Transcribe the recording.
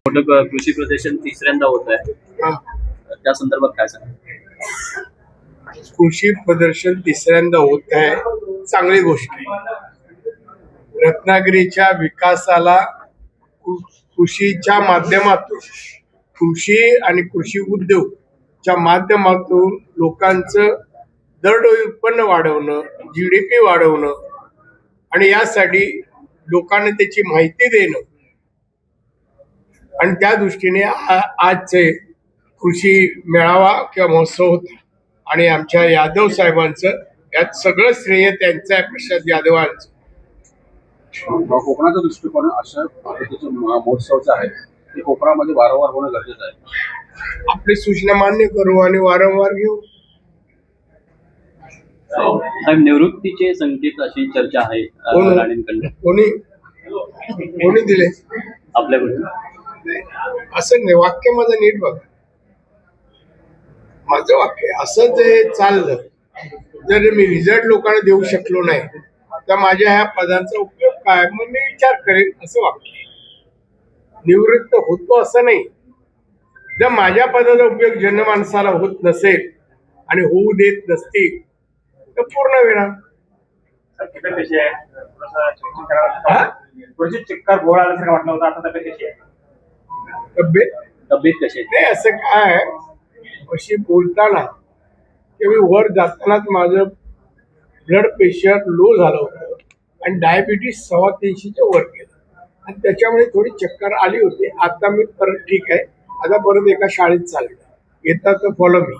मोठं कृषी प्रदर्शन तिसऱ्यांदा होत आहे, हा. त्या संदर्भात काय सांगा? कृषी प्रदर्शन तिसऱ्यांदा होत आहे, चांगली गोष्ट आहे. रत्नागिरीच्या विकासाला कृषीच्या माध्यमातून, कृषी आणि कृषी उद्योगच्या माध्यमातून लोकांचं दरडोई उत्पन्न वाढवणं, GDP वाढवणं आणि यासाठी लोकांना त्याची माहिती देणं आणि त्या दृष्टीने आजचे कृषी मेळावा किंवा महोत्सव होता. आणि आमच्या यादव साहेबांचं यात सगळं श्रेय त्यांचं आहे, प्रसाद यादवांचं. कोकणाचा दृष्टिकोन अशा पद्धतीचं महोत्सवचा आहे ते कोकणामध्ये वारंवार होणं गरजेचं आहे. आपली सूचना मान्य करू आणि वारंवार घेऊ. साहेब, निवृत्तीचे संकेत अशी चर्चा आहे राणेंकडून. कोणी दिले आपल्याकडून असं नाही. वाक्य माझं नीट बघा. माझं वाक्य असं जे चाललं, जर मी रिझल्ट लोकांना देऊ शकलो नाही तर माझ्या ह्या पदांचा उपयोग काय, मग मी विचार करेन, असं वाक्य. निवृत्त होतो असं नाही. जर माझ्या पदाचा उपयोग जनमानसाला होत नसेल आणि होऊ देत नसतील तर पूर्ण विराम. तब्येत कशी आहे? थोडीशी चिक्कार गोळा आल्यासारखं वाटलं होतं, आता तब्येत कशी आहे? तब्येत कशी आहे? नाही, असं काय अशी बोलताना की मी वर जातानाच माझं ब्लड प्रेशर लो झालं होतं आणि डायबिटीस 350च्या वर गेलं आणि त्याच्यामुळे थोडी चक्कर आली होती. आता मी परत ठीक आहे. आता परत एका शाळेत चाललो. येतात तर फॉलो मी.